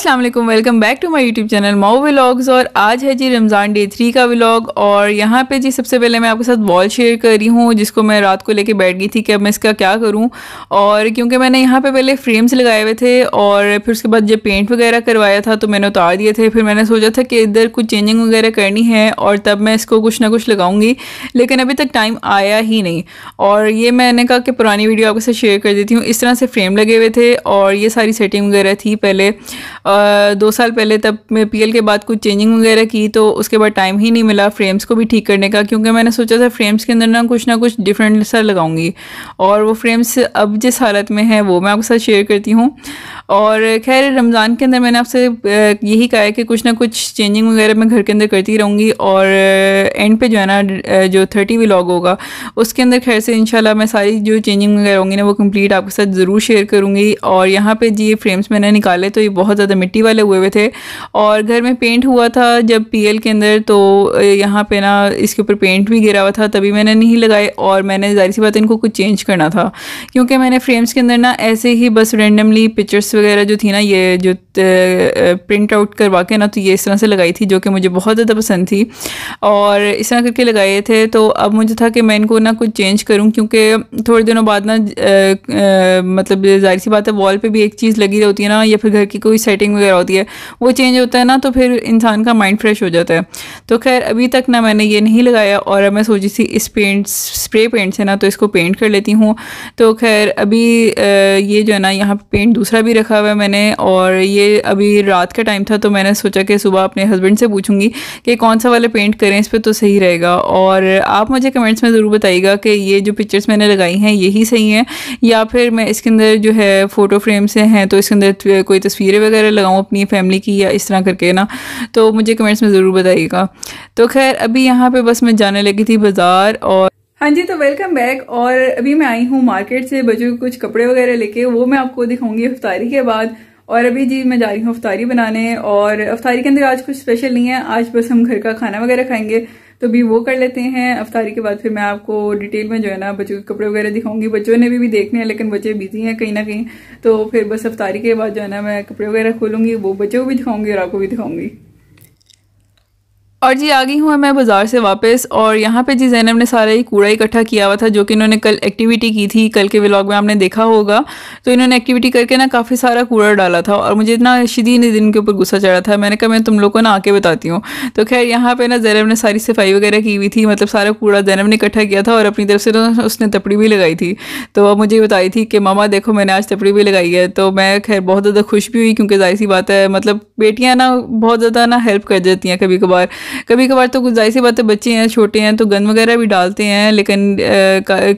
अस्सलाम वालेकुम, welcome back to my YouTube channel माओ व्लॉग्स। और आज है जी रमज़ान डे 3 का व्लॉग। और यहाँ पे जी सबसे पहले मैं आपके साथ वॉल शेयर कर रही हूँ जिसको मैं रात को लेके बैठ गई थी कि अब मैं इसका क्या करूँ। और क्योंकि मैंने यहाँ पे पहले फ्रेम्स लगाए हुए थे और फिर उसके बाद जब पेंट वगैरह करवाया था तो मैंने उतार दिए थे। फिर मैंने सोचा था कि इधर कुछ चेंजिंग वगैरह करनी है और तब मैं इसको कुछ ना कुछ लगाऊंगी, लेकिन अभी तक टाइम आया ही नहीं। और ये मैंने कहा कि पुरानी वीडियो आपके साथ शेयर कर देती हूँ। इस तरह से फ्रेम लगे हुए थे और ये सारी सेटिंग वगैरह थी पहले 2 साल पहले। तब मैं पीएल के बाद कुछ चेंजिंग वगैरह की तो उसके बाद टाइम ही नहीं मिला फ्रेम्स को भी ठीक करने का, क्योंकि मैंने सोचा था फ्रेम्स के अंदर ना कुछ डिफरेंट सा लगाऊंगी। और वो फ्रेम्स अब जिस हालत में है वो मैं आपके साथ शेयर करती हूँ। और खैर रमज़ान के अंदर मैंने आपसे यही कहा है कि कुछ ना कुछ चेंजिंग वगैरह मैं घर के अंदर करती रहूँगी। और एंड पे जो है ना जो 30 व्लॉग होगा उसके अंदर खैर से इंशाल्लाह मैं सारी जो चेंजिंग वगैरह होंगी ना वो कंप्लीट आपके साथ ज़रूर शेयर करूँगी। और यहाँ पे जी ये फ्रेम्स मैंने निकाले तो ये बहुत ज़्यादा मिट्टी वाले हुए थे और घर में पेंट हुआ था जब पीएल के अंदर, तो यहाँ पे ना इसके ऊपर पेंट भी गिरा हुआ था, तभी मैंने नहीं लगाए। और मैंने जाहिर सी बात है इनको कुछ चेंज करना था, क्योंकि मैंने फ्रेम्स के अंदर ना ऐसे ही बस रेंडमली पिक्चर्स वगैरह जो थी ना ये जो प्रिंट आउट करवा के ना तो ये इस तरह से लगाई थी जो कि मुझे बहुत ज़्यादा पसंद थी और इस तरह करके लगाए थे। तो अब मुझे था कि मैं इनको ना कुछ चेंज करूं, क्योंकि थोड़े दिनों बाद ना मतलब जाहिर सी बात है वॉल पे भी एक चीज़ लगी होती है ना, या फिर घर की कोई सेटिंग वगैरह होती है वो चेंज होता है ना, तो फिर इंसान का माइंड फ्रेश हो जाता है। तो खैर अभी तक ना मैंने ये नहीं लगाया और अब मैं सोची थी इस स्प्रे पेंट से ना तो इसको पेंट कर लेती हूँ। तो खैर अभी ये जो है ना यहाँ पे पेंट दूसरा भी रखा हुआ है मैंने, और ये अभी रात का टाइम था तो मैंने सोचा कि सुबह अपने हस्बैंड से पूछूंगी कि कौन सा वाला पेंट करें इस पर तो सही रहेगा। और आप मुझे कमेंट्स में ज़रूर बताइएगा कि ये जो पिक्चर्स मैंने लगाई हैं यही सही हैं या फिर मैं इसके अंदर जो है फ़ोटो फ्रेम से हैं तो इसके अंदर कोई तस्वीरें वगैरह लगाऊँ अपनी फैमिली की या इस तरह करके ना, तो मुझे कमेंट्स में ज़रूर बताइएगा। तो खैर अभी यहाँ पे बस मैं जाने लगी थी बाज़ार। और हाँ जी, तो वेलकम बैक। और अभी मैं आई हूँ मार्केट से बच्चों के कुछ कपड़े वगैरह लेके, वो मैं आपको दिखाऊंगी इफ्तारी के बाद। और अभी जी मैं जा रही हूँ अफ्तारी बनाने, और अफ्तारी के अंदर आज कुछ स्पेशल नहीं है, आज बस हम घर का खाना वगैरह खाएंगे, तो भी वो कर लेते हैं। अफ्तारी के बाद फिर मैं आपको डिटेल में जो है ना बच्चों के कपड़े वगैरह दिखाऊंगी। बच्चों ने भी देखने हैं लेकिन बच्चे बिजी हैं कहीं ना कहीं, तो फिर बस अफ्तारी के बाद जो है ना मैं कपड़े वगैरह खोलूंगी, वो बच्चों को भी दिखाऊंगी और आपको भी दिखाऊंगी। और जी आ गई हूँ मैं बाज़ार से वापस। और यहाँ पे जी ज़ैनब ने सारा ही कूड़ा इकट्ठा किया हुआ था जो कि इन्होंने कल एक्टिविटी की थी, कल के व्लॉग में आपने देखा होगा। तो इन्होंने एक्टिविटी करके ना काफ़ी सारा कूड़ा डाला था और मुझे इतना शदीद इनके ऊपर गुस्सा चढ़ा था। मैंने कहा मैं तुम लोग को ना आके बताती हूँ। तो खैर यहाँ पे ना ज़ैनब ने सारी सफाई वगैरह की हुई थी, मतलब सारा कूड़ा ज़ैनब ने इकट्ठा किया था और अपनी तरफ से उसने तपड़ी भी लगाई थी। तो अब मुझे बताई थी कि मामा देखो मैंने आज तपड़ी भी लगाई है। तो मैं खैर बहुत ज़्यादा खुश भी हुई, क्योंकि जाहिर सी बात है मतलब बेटियाँ ना बहुत ज़्यादा ना हेल्प कर देती हैं कभी कभार तो जाहिर सी बात है बच्चे हैं छोटे हैं तो गंद वगैरह भी डालते हैं, लेकिन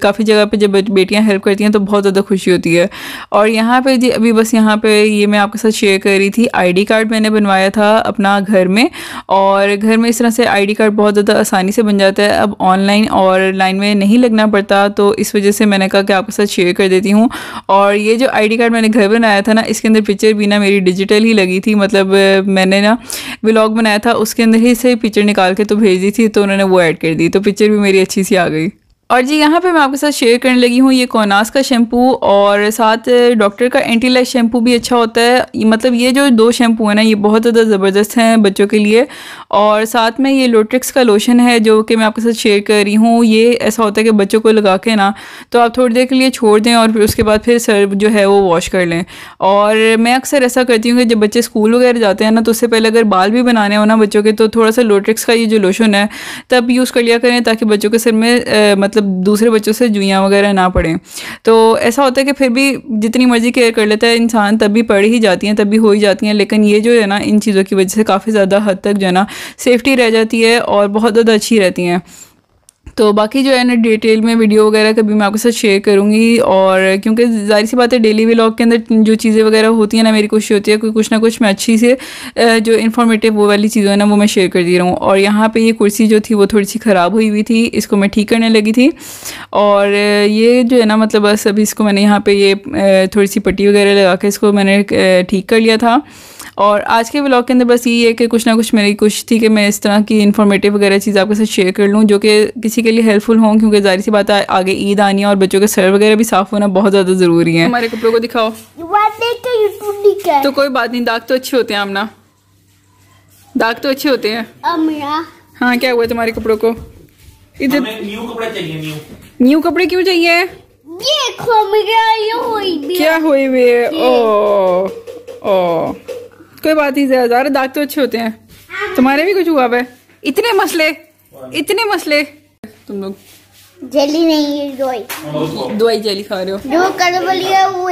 काफ़ी जगह पे जब बेटियां हेल्प करती हैं तो बहुत ज़्यादा खुशी होती है। और यहाँ पे जी अभी बस यहाँ पे ये मैं आपके साथ शेयर कर रही थी, आईडी कार्ड मैंने बनवाया था अपना घर में। और घर में इस तरह से आईडी कार्ड बहुत ज़्यादा आसानी से बन जाता है, अब ऑनलाइन और लाइन में नहीं लगना पड़ता, तो इस वजह से मैंने कहा कि आपके साथ शेयर कर देती हूँ। और ये जो आईडी कार्ड मैंने घर बनाया था ना इसके अंदर पिक्चर भी ना मेरी डिजिटल ही लगी थी, मतलब मैंने ना व्लॉग बनाया था उसके अंदर ही से पिक्चर निकाल के तो भेज दी थी, तो उन्होंने वो ऐड कर दी, तो पिक्चर भी मेरी अच्छी सी आ गई। और जी यहाँ पे मैं आपके साथ शेयर करने लगी हूँ ये कोनास का शैम्पू, और साथ डॉक्टर का एंटी लाइट शैम्पू भी अच्छा होता है। मतलब ये जो 2 शैम्पू है ना ये बहुत ज़्यादा ज़बरदस्त हैं बच्चों के लिए। और साथ में ये लोट्रिक्स का लोशन है जो कि मैं आपके साथ शेयर कर रही हूँ। ये ऐसा होता है कि बच्चों को लगा के ना तो आप थोड़ी देर के लिए छोड़ दें और फिर उसके बाद फिर सर जो है वो वॉश कर लें। और मैं अक्सर ऐसा करती हूँ कि जब बच्चे स्कूल वगैरह जाते हैं ना तो उससे पहले अगर बाल भी बनाने हो ना बच्चों के तो थोड़ा सा लोट्रिक्स का ये जो लोशन है तब यूज़ कर लिया करें, ताकि बच्चों के सर में मतलब दूसरे बच्चों से जुइयाँ वगैरह ना पड़ें। तो ऐसा होता है कि फिर भी जितनी मर्जी केयर कर लेता है इंसान तब भी पड़ ही जाती हैं, तब भी हो ही जाती हैं, लेकिन ये जो है ना इन चीज़ों की वजह से काफ़ी ज़्यादा हद तक जो है ना सेफ्टी रह जाती है और बहुत ज़्यादा अच्छी रहती हैं। तो बाकी जो है ना डिटेल में वीडियो वगैरह कभी मैं आपके साथ शेयर करूँगी। और क्योंकि जाहिर सी बात है डेली व्लॉग के अंदर जो चीज़ें वगैरह होती हैं ना मेरी कोशिश होती है कि कुछ ना कुछ मैं अच्छी से जो इन्फॉर्मेटिव वो वाली चीज़ें हैं ना वो मैं शेयर कर दे रहा हूँ। और यहाँ पे ये कुर्सी जो थी वो थोड़ी सी ख़राब हुई थी, इसको मैं ठीक करने लगी थी। और ये जो है ना मतलब बस अभी इसको मैंने यहाँ पर ये थोड़ी सी पट्टी वगैरह लगा के इसको मैंने ठीक कर लिया था। और आज के व्लॉग के अंदर बस यही है कि कुछ ना कुछ मेरी कोशिश थी कि मैं इस तरह की इन्फॉर्मेटिव वगैरह चीज़ आपके साथ शेयर कर लूँ जो कि किसी के लिए हेल्पफुल हों, क्योंकि जाहिर सी बात है आगे ईद आनी है और बच्चों के सर वगैरह भी साफ़ होना बहुत ज़्यादा ज़रूरी है। हमारे कपड़ों को दिखाओ। तो कोई बात नहीं, दाग तो अच्छे होते हैं आमना, दाग तो अच्छे होते हैं। हाँ क्या हुआ तुम्हारे कपड़ों को? इधर न्यू कपड़े चाहिए। न्यू कपड़े क्यों चाहिए? क्या हुए हुए? ओ कोई बात नहीं, ज़्यादा दाग तो अच्छे होते हैं। तुम्हारे भी कुछ हुआ है? इतने मसले तुम लोग जेली नहीं है, दवाई जेली खा रहे हो। जो कर वाली है वो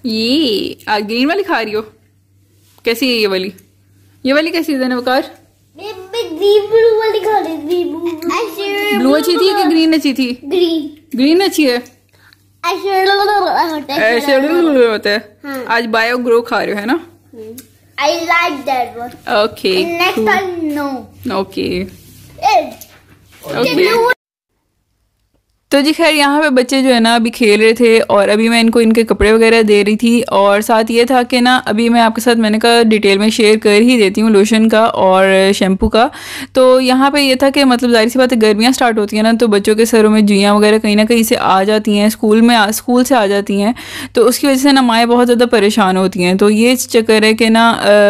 ये ग्रीन वाली खा रही हो? कैसी है ये वाली? ये वाली कैसी है वकार? ब्लू वाली खा रही थी। ब्लू अच्छी थी कि ग्रीन अच्छी थी? ग्रीन अच्छी है। ऐसे होता है। हाँ। आज बायो ग्रो खा रहे हो है ना? I like that one. Okay Next time, no. Okay Okay. तो जी खैर यहाँ पे बच्चे जो है ना अभी खेल रहे थे और अभी मैं इनको इनके कपड़े वगैरह दे रही थी। और साथ ये था कि ना अभी मैं आपके साथ मैंने कहा डिटेल में शेयर कर ही देती हूँ लोशन का और शैम्पू का। तो यहाँ पे ये था कि मतलब जाहिर सी बात है गर्मियाँ स्टार्ट होती हैं ना, तो बच्चों के सरों में जुइयाँ वगैरह कहीं ना कहीं से आ जाती हैं, स्कूल से आ जाती हैं, तो उसकी वजह से ना माएँ बहुत ज़्यादा परेशान होती हैं। तो ये चक्कर है कि ना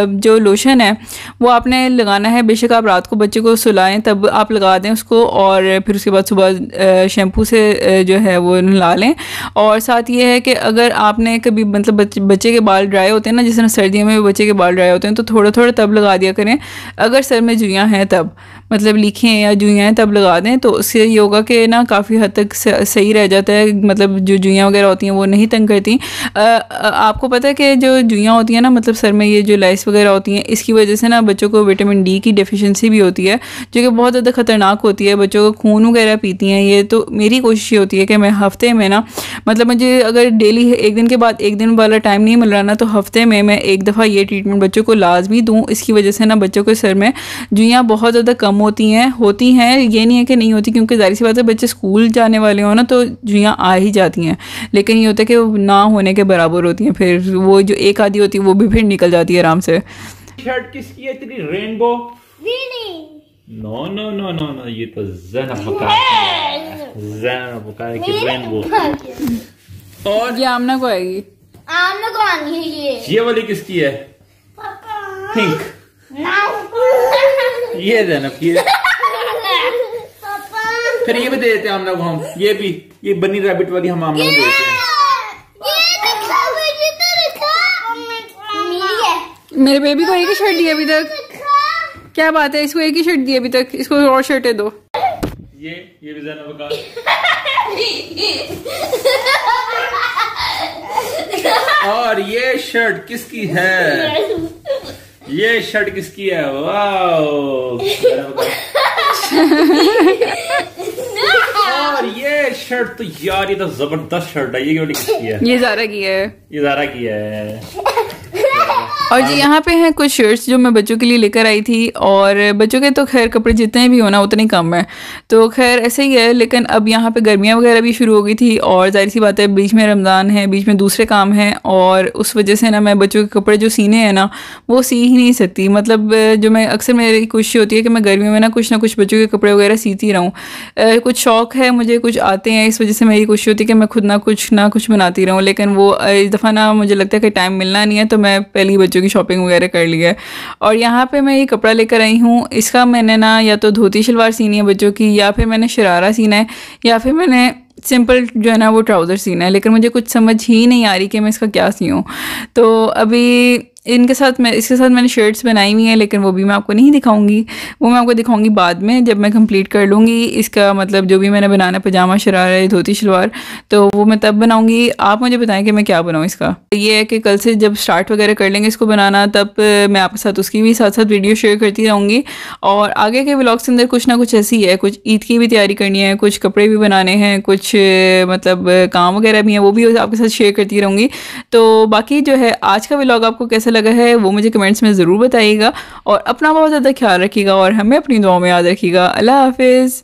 जो लोशन है वो आपने लगाना है, बेशक आप रात को बच्चे को सुलाएँ तब आप लगा दें उसको, और फिर उसके बाद सुबह शैम्पू से जो है वो नहला लें। और साथ ये है कि अगर आपने कभी मतलब बच्चे के बाल ड्राई होते हैं ना, जिस तरह सर्दियों में बच्चे के बाल ड्राई होते हैं, तो थोड़ा थोड़ा तब लगा दिया करें। अगर सर में जुइयाँ हैं तब, मतलब लीखें या जुइयाँ हैं तब लगा दें, तो उससे ये होगा कि ना काफ़ी हद तक सही रह जाता है, मतलब जो जुइयाँ वगैरह होती हैं वो नहीं तंग करती। आपको पता है कि जो जुइयाँ होती हैं ना, मतलब सर में ये जो लाइस वगैरह होती हैं, इसकी वजह से ना बच्चों को विटामिन डी की डेफिशिएंसी भी होती है, जो कि बहुत ज़्यादा ख़तरनाक होती है। बच्चों को खून वगैरह पीती हैं ये। तो मेरी कोशिश ये होती है कि मैं हफ्ते में ना, मतलब मुझे अगर डेली एक दिन के बाद एक दिन वाला टाइम नहीं मिल रहा ना, तो हफ्ते में मैं एक दफ़ा ये ट्रीटमेंट बच्चों को लाजमी दूँ। इसकी वजह से ना बच्चों के सर में जुइयाँ बहुत ज़्यादा कम होती हैं, ये नहीं है कि नहीं होती, क्योंकि जाहिर सी बात है बच्चे स्कूल जाने वाले हो ना तो जुइयाँ आ ही जाती हैं, लेकिन ये होता है कि वो ना होने के बराबर होती हैं, फिर वो जो एक आधी होती है वो भी फिर निकल जाती है आराम से। शर्ट किसकी है तेरी? Rainbow? No no no no no, ये तो ज़ैनब बकार की रेनबो। और ये आमना को आएगी। आमना को आनी है ये वाली किसकी है? पिंक। ये ज़ैनब की है। फिर ये भी दे देते हैं आमना को हम। ये बनी रैबिट वाली हम आमना को दे देते हैं। मेरे बेबी को एक ही शर्ट दी अभी तक। क्या बात है, इसको एक ही शर्ट दी अभी तक, इसको और शर्टें दो। ये भी ज़ैनब का। और ये शर्ट किसकी है? ये शर्ट किसकी है? वाओ। और ये शर्ट तो यार, ये तो जबरदस्त शर्ट है। ये किसकी है? ये ज़ारा की है। ये ज़ारा की है। और जी यहाँ पे हैं कुछ शर्ट्स जो मैं बच्चों के लिए लेकर आई थी, और बच्चों के तो खैर कपड़े जितने भी होना उतने कम है, तो खैर ऐसे ही है। लेकिन अब यहाँ पे गर्मियाँ वगैरह भी शुरू हो गई थी, और जाहिर सी बात है बीच में रमज़ान है, बीच में दूसरे काम हैं, और उस वजह से ना मैं बच्चों के कपड़े जो सीने हैं ना वो सी ही नहीं सकती। मतलब जो मैं अक्सर मेरी कोशिश होती है कि मैं गर्मियों में ना कुछ बच्चों के कपड़े वगैरह सीती रहूँ। कुछ शौक़ है मुझे, कुछ आते हैं, इस वजह से मेरी कोशिश होती है कि मैं खुद ना कुछ बनाती रहूँ। लेकिन वो इस दफ़ा ना मुझे लगता है कि टाइम मिलना नहीं है, तो मैं पहले ही बच्चों की शॉपिंग वगैरह कर ली है। और यहाँ पे मैं ये कपड़ा लेकर आई हूँ, इसका मैंने ना या तो धोती शलवार सीनी है बच्चों की, या फिर मैंने शरारा सीना है, या फिर मैंने सिंपल जो है ना वो ट्राउज़र सीना है। लेकिन मुझे कुछ समझ ही नहीं आ रही कि मैं इसका क्या सीऊँ। तो अभी इसके साथ मैंने शर्ट्स बनाई हुई हैं, लेकिन वो भी मैं आपको नहीं दिखाऊंगी, वो मैं आपको दिखाऊंगी बाद में जब मैं कंप्लीट कर लूँगी इसका, मतलब जो भी मैंने बनाना, पजामा, शरारा, धोती शलवार, तो वो मैं तब बनाऊंगी। आप मुझे बताएं कि मैं क्या बनाऊँ इसका। ये है कि कल से जब स्टार्ट वगैरह कर लेंगे इसको बनाना, तब मैं आपके साथ उसकी भी साथ साथ वीडियो शेयर करती रहूँगी। और आगे के व्लॉग्स के अंदर कुछ ना कुछ ऐसी है, कुछ ईद की भी तैयारी करनी है, कुछ कपड़े भी बनाने हैं, कुछ मतलब काम वगैरह भी हैं, वो भी आपके साथ शेयर करती रहूँगी। तो बाकी जो है आज का व्लॉग आपको कैसा लगा है वो मुझे कमेंट्स में ज़रूर बताइएगा, और अपना बहुत ज़्यादा ख्याल रखिएगा और हमें अपनी दुआओं में याद रखिएगा। अल्लाह हाफिज़।